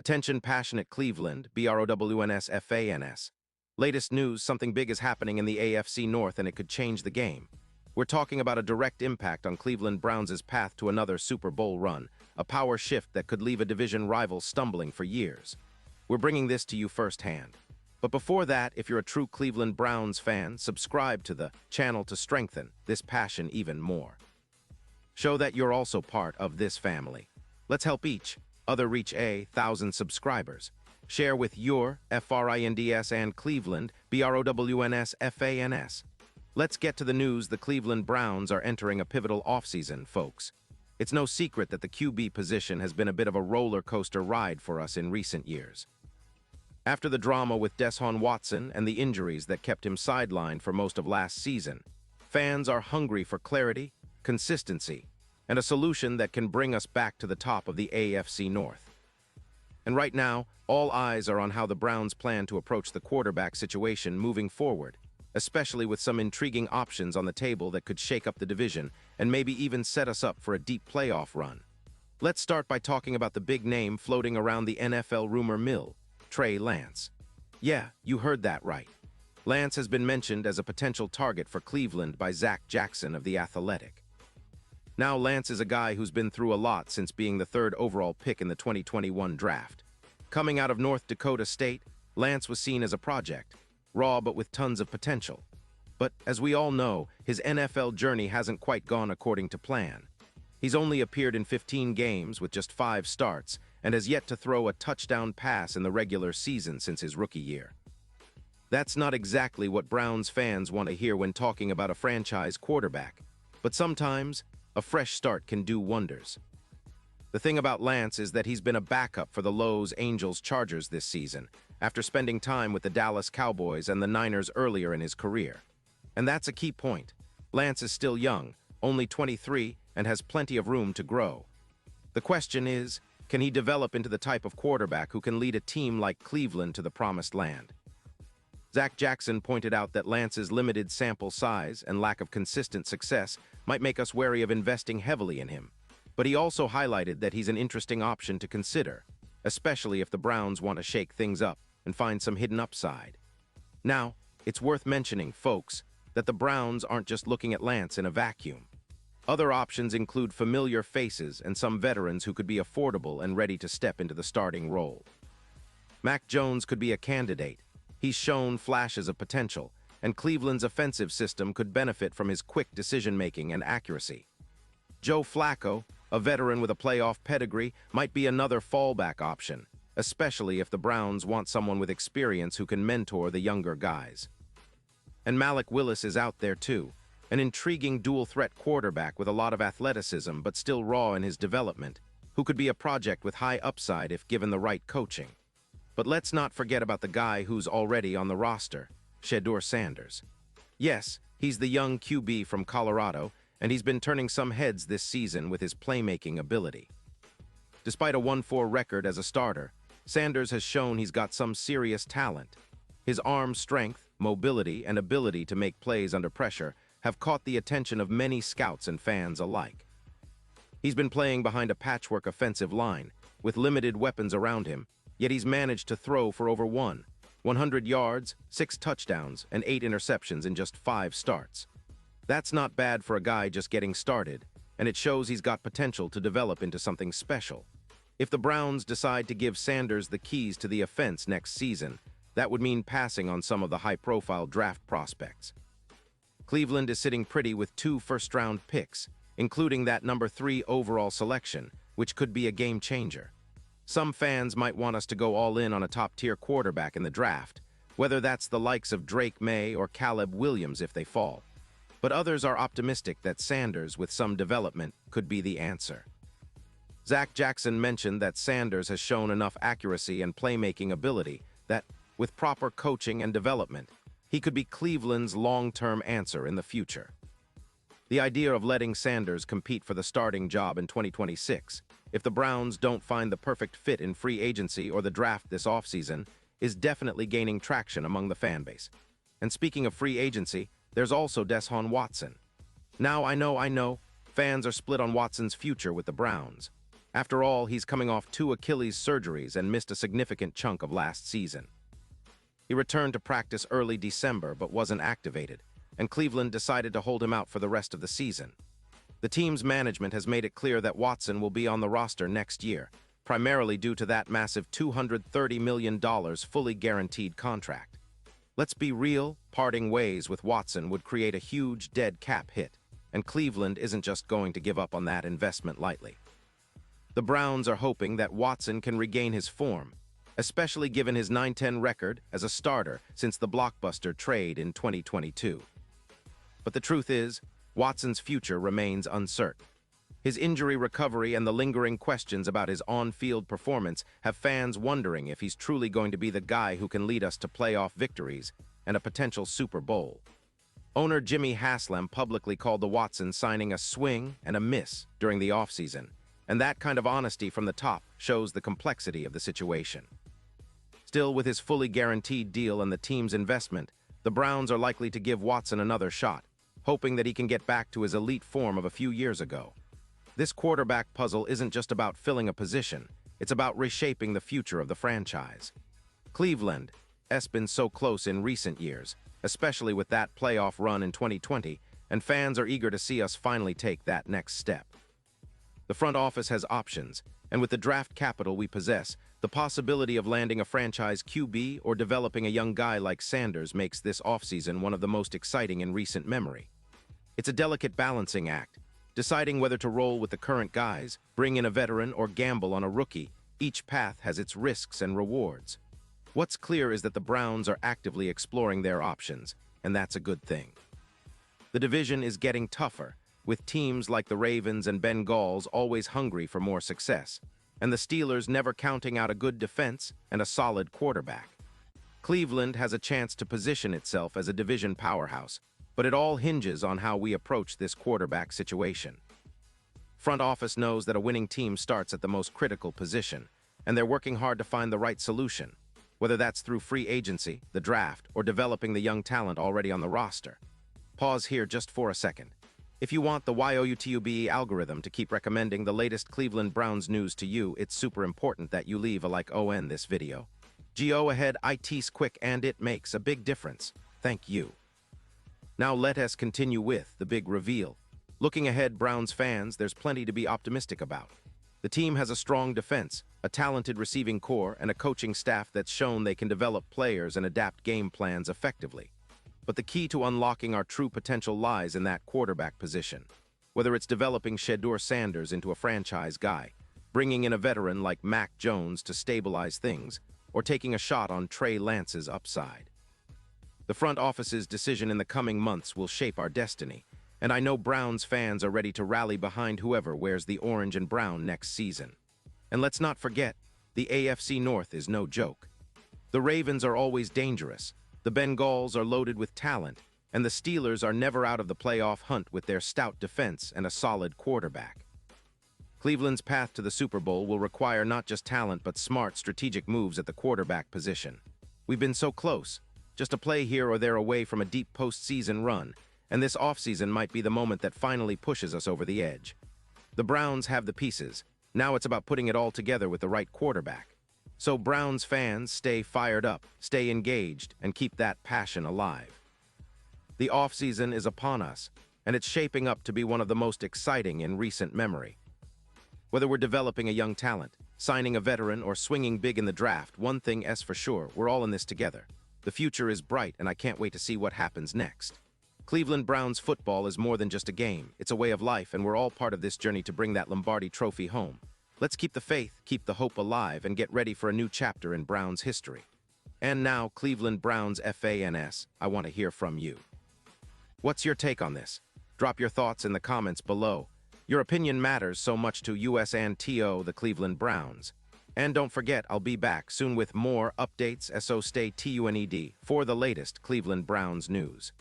Attention passionate Cleveland, BROWNS. Latest news, something big is happening in the AFC North and it could change the game. We're talking about a direct impact on Cleveland Browns' path to another Super Bowl run, a power shift that could leave a division rival stumbling for years. We're bringing this to you firsthand. But before that, if you're a true Cleveland Browns fan, subscribe to the channel to strengthen this passion even more. Show that you're also part of this family. Let's help each other reach 1,000 subscribers. Share with your FRINDS and Cleveland, BROWNS. Let's get to the news. The Cleveland Browns are entering a pivotal offseason, folks. It's no secret that the QB position has been a bit of a roller coaster ride for us in recent years. After the drama with Deshaun Watson and the injuries that kept him sidelined for most of last season, fans are hungry for clarity, consistency, and a solution that can bring us back to the top of the AFC North. And right now, all eyes are on how the Browns plan to approach the quarterback situation moving forward, especially with some intriguing options on the table that could shake up the division and maybe even set us up for a deep playoff run. Let's start by talking about the big name floating around the NFL rumor mill, Trey Lance. Yeah, you heard that right. Lance has been mentioned as a potential target for Cleveland by Zach Jackson of The Athletic. Now, Lance is a guy who's been through a lot since being the third overall pick in the 2021 draft. Coming out of North Dakota State, Lance was seen as a project, raw but with tons of potential. But as we all know, his NFL journey hasn't quite gone according to plan. He's only appeared in 15 games with just 5 starts and has yet to throw a touchdown pass in the regular season since his rookie year. That's not exactly what Browns fans want to hear when talking about a franchise quarterback, but sometimes a fresh start can do wonders. The thing about Lance is that he's been a backup for the Los Angeles Chargers this season, after spending time with the Dallas Cowboys and the Niners earlier in his career. And that's a key point. Lance is still young, only 23, and has plenty of room to grow. The question is, can he develop into the type of quarterback who can lead a team like Cleveland to the promised land? Zach Jackson pointed out that Lance's limited sample size and lack of consistent success might make us wary of investing heavily in him. But he also highlighted that he's an interesting option to consider, especially if the Browns want to shake things up and find some hidden upside. Now, it's worth mentioning, folks, that the Browns aren't just looking at Lance in a vacuum. Other options include familiar faces and some veterans who could be affordable and ready to step into the starting role. Mac Jones could be a candidate. He's shown flashes of potential, and Cleveland's offensive system could benefit from his quick decision-making and accuracy. Joe Flacco, a veteran with a playoff pedigree, might be another fallback option, especially if the Browns want someone with experience who can mentor the younger guys. And Malik Willis is out there too, an intriguing dual-threat quarterback with a lot of athleticism but still raw in his development, who could be a project with high upside if given the right coaching. But let's not forget about the guy who's already on the roster, Shedeur Sanders. Yes, he's the young QB from Colorado, and he's been turning some heads this season with his playmaking ability. Despite a 1-4 record as a starter, Sanders has shown he's got some serious talent. His arm strength, mobility, and ability to make plays under pressure have caught the attention of many scouts and fans alike. He's been playing behind a patchwork offensive line, with limited weapons around him, yet he's managed to throw for over 100 yards, 6 touchdowns, and 8 interceptions in just 5 starts. That's not bad for a guy just getting started, and it shows he's got potential to develop into something special. If the Browns decide to give Sanders the keys to the offense next season, that would mean passing on some of the high-profile draft prospects. Cleveland is sitting pretty with 2 first-round picks, including that number 3 overall selection, which could be a game-changer. Some fans might want us to go all in on a top-tier quarterback in the draft, whether that's the likes of Drake May or Caleb Williams if they fall. But others are optimistic that Sanders, with some development, could be the answer. Zach Jackson mentioned that Sanders has shown enough accuracy and playmaking ability that, with proper coaching and development, he could be Cleveland's long-term answer in the future. The idea of letting Sanders compete for the starting job in 2026, if the Browns don't find the perfect fit in free agency or the draft this offseason, is definitely gaining traction among the fanbase. And speaking of free agency, there's also Deshaun Watson. Now, I know, fans are split on Watson's future with the Browns. After all, he's coming off 2 Achilles surgeries and missed a significant chunk of last season. He returned to practice early December but wasn't activated, and Cleveland decided to hold him out for the rest of the season. The team's management has made it clear that Watson will be on the roster next year, primarily due to that massive $230 million fully guaranteed contract. Let's be real, parting ways with Watson would create a huge dead cap hit, and Cleveland isn't just going to give up on that investment lightly. The Browns are hoping that Watson can regain his form, especially given his 9-10 record as a starter since the blockbuster trade in 2022. But the truth is, Watson's future remains uncertain. His injury recovery and the lingering questions about his on-field performance have fans wondering if he's truly going to be the guy who can lead us to playoff victories and a potential Super Bowl. Owner Jimmy Haslam publicly called the Watson signing a swing and a miss during the offseason, and that kind of honesty from the top shows the complexity of the situation. Still, with his fully guaranteed deal and the team's investment, the Browns are likely to give Watson another shot, hoping that he can get back to his elite form of a few years ago. This quarterback puzzle isn't just about filling a position, it's about reshaping the future of the franchise. Cleveland has been so close in recent years, especially with that playoff run in 2020, and fans are eager to see us finally take that next step. The front office has options, and with the draft capital we possess, the possibility of landing a franchise QB or developing a young guy like Sanders makes this offseason one of the most exciting in recent memory. It's a delicate balancing act, deciding whether to roll with the current guys, bring in a veteran, or gamble on a rookie. Each path has its risks and rewards. What's clear is that the Browns are actively exploring their options, and that's a good thing. The division is getting tougher, with teams like the Ravens and Bengals always hungry for more success, and the Steelers never counting out a good defense and a solid quarterback. Cleveland has a chance to position itself as a division powerhouse, but it all hinges on how we approach this quarterback situation. Front office knows that a winning team starts at the most critical position, and they're working hard to find the right solution, whether that's through free agency, the draft, or developing the young talent already on the roster. Pause here just for a second. If you want the YOUTUBE algorithm to keep recommending the latest Cleveland Browns news to you, it's super important that you leave a like on this video. Go ahead, it's quick and it makes a big difference. Thank you. Now let us continue with the big reveal. Looking ahead, Browns fans, there's plenty to be optimistic about. The team has a strong defense, a talented receiving core, and a coaching staff that's shown they can develop players and adapt game plans effectively. But the key to unlocking our true potential lies in that quarterback position. Whether it's developing Shedeur Sanders into a franchise guy, bringing in a veteran like Mac Jones to stabilize things, or taking a shot on Trey Lance's upside. The front office's decision in the coming months will shape our destiny, and I know Browns fans are ready to rally behind whoever wears the orange and brown next season. And let's not forget, the AFC North is no joke. The Ravens are always dangerous, the Bengals are loaded with talent, and the Steelers are never out of the playoff hunt with their stout defense and a solid quarterback. Cleveland's path to the Super Bowl will require not just talent but smart, strategic moves at the quarterback position. We've been so close, just a play here or there away from a deep postseason run, and this offseason might be the moment that finally pushes us over the edge. The Browns have the pieces. Now it's about putting it all together with the right quarterback. So Browns fans, stay fired up, stay engaged, and keep that passion alive. The offseason is upon us, and it's shaping up to be one of the most exciting in recent memory. Whether we're developing a young talent, signing a veteran, or swinging big in the draft, one thing is for sure, we're all in this together. The future is bright, and I can't wait to see what happens next. Cleveland Browns football is more than just a game. It's a way of life, and we're all part of this journey to bring that Lombardi trophy home. Let's keep the faith, keep the hope alive, and get ready for a new chapter in Browns history. And now, Cleveland Browns fans, I want to hear from you. What's your take on this? Drop your thoughts in the comments below. Your opinion matters so much to us and to the Cleveland Browns. And don't forget, I'll be back soon with more updates, so stay tuned for the latest Cleveland Browns news.